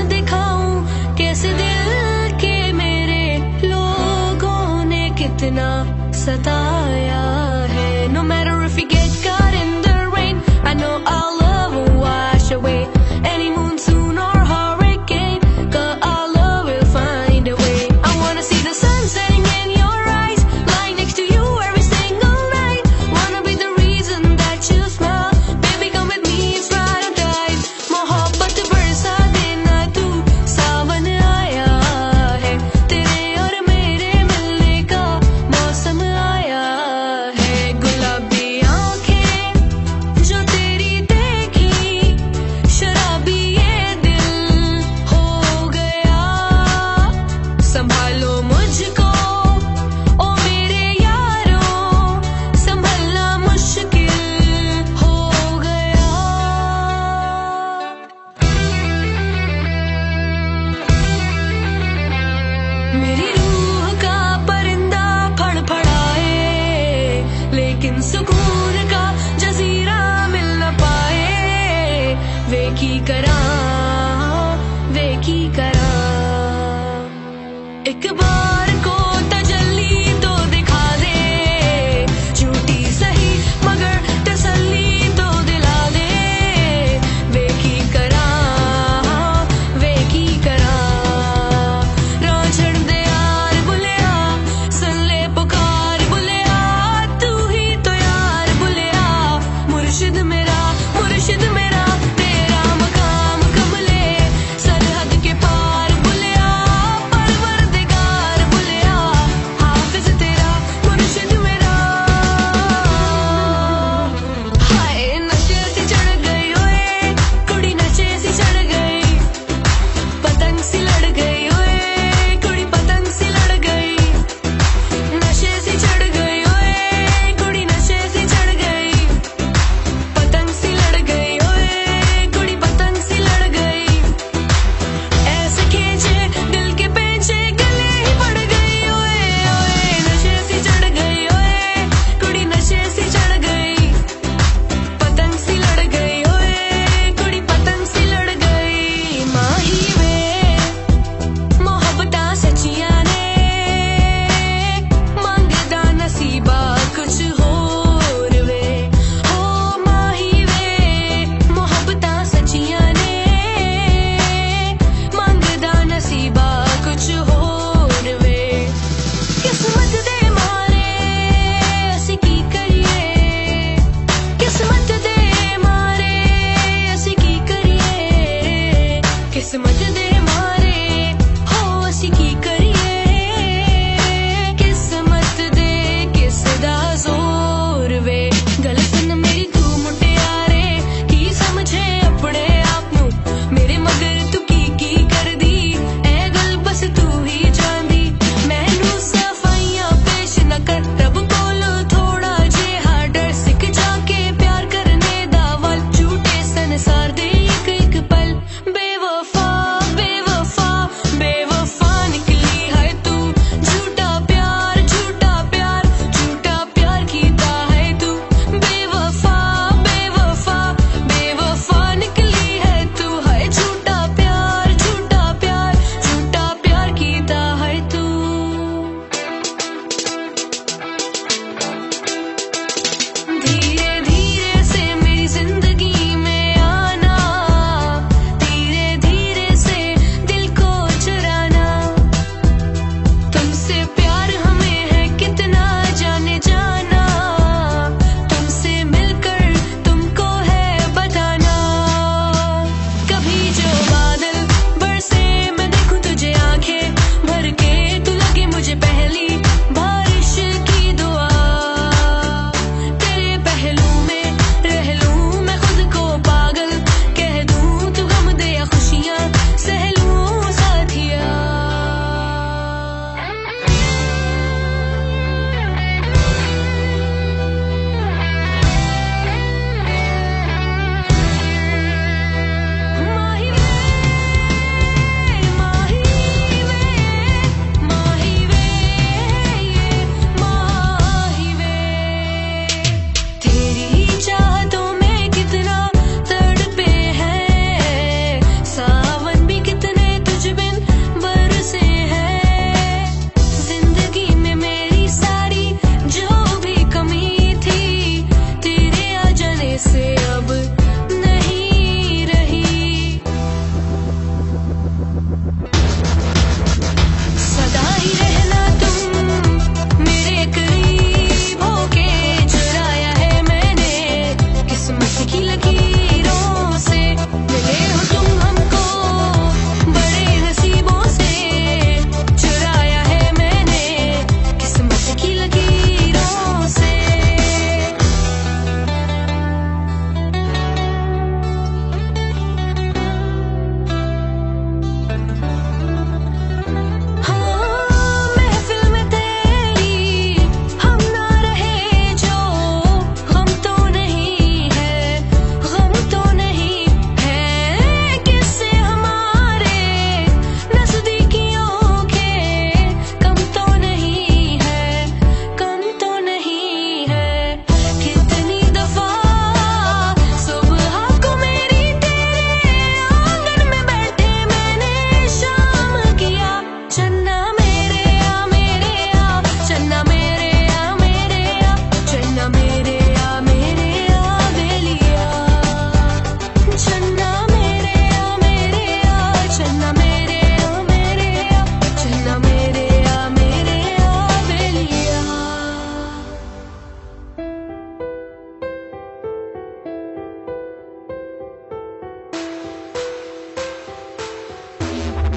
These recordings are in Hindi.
दिखाऊं कैसे दिल के मेरे लोगों ने कितना सताया है. No matter if you get caught in the rain, I know our love will wash away any monsoon or hurricane. 'Cause our love will find a way. I wanna see the sun setting in your eyes, lying next to you every single night. Wanna be the reason that you smile. Baby, come with me, it's ride or die. मोहब्बत बरसा देना तू, सावन आया है. तेरे और मेरे मिलने का मौसम आया है. गुलाबी आंखें जो तेरी देखी, शराबी ये दिल हो गया. संभालो मुझको ओ मेरे यारों, संभलना मुश्किल हो गया. मेरी रूह का परिंदा फड़फड़ाए, लेकिन सुकून का जजीरा मिल न पाए. वे की करा एक बार को तजल्ली तो दिखा दे. झूठी सही मगर तसल्ली तो दिला दे. वे की करा राह छड़ दे यार बुलिया, सुन ले पुकार बुलिया. तू ही तो यार बुलिया, मुर्शिद मेरा तेरा मकाम कमले सरहद के पार बुलिया. परवरदिगार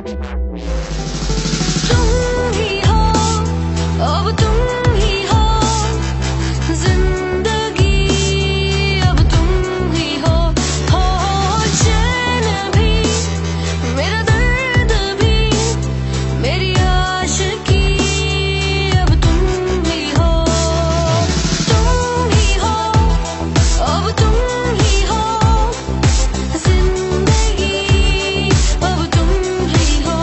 तुम ही हो, अब तुम ही हो जिंदगी, अब तुम ही हो चैन भी, मेरा दर्द भी, मेरी आशिकी, अब तुम ही हो, अब तुम ही हो जिंदगी, अब तुम ही हो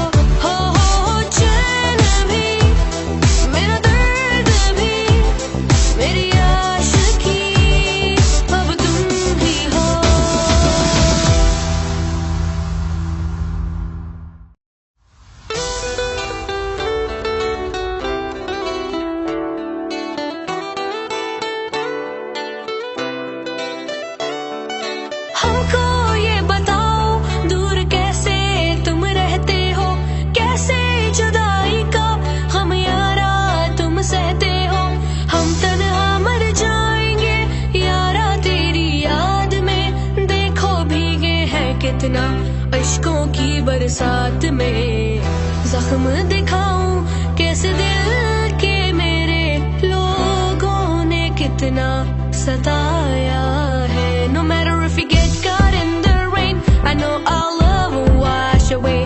चैन भी, मेरा दर्द भी, मेरी आशिकी, अब तुम ही हो। हमको ये बताओ दूर कैसे तुम रहते हो, कैसे जुदाई का हम यारा तुम सहते हो। हम तन्हा मर जाएंगे यारा तेरी याद में, देखो भीगे हैं कितना अश्कों की बरसात में। जख्म दिखाऊं कैसे दिल के मेरे लोगों ने कितना सताया है। No matter if you get caught in the rain, I know our love will wash away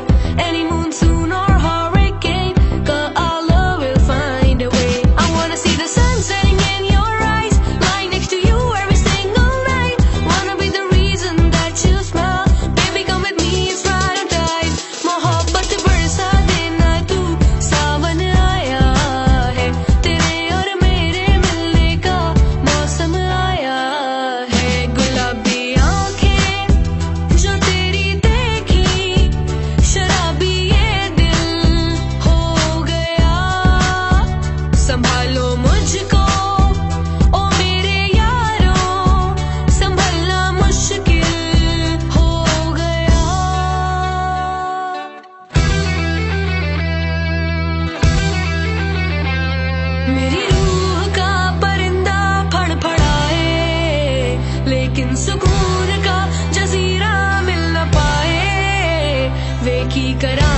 any monsoon or hurricane, 'cause our love will find a way. I wanna see the sun setting in your eyes, lying next to you every single night. Wanna be the reason that you smile, baby come with me, it's ride or die. मोहब्बत बरसा देना तू, सावन आया है, तेरे और मेरे मिलने का मौसम आया है। गुलाबी आंखें जो तेरी देखी, शराबी ये दिल हो गया। संभालो मुझको ओ मेरे यारों, संभलना मुश्किल हो गया। मेरी रूह का परिंदा फड़फड़ाए, लेकिन सुकून का जजीरा मिल न पाए। वे की करा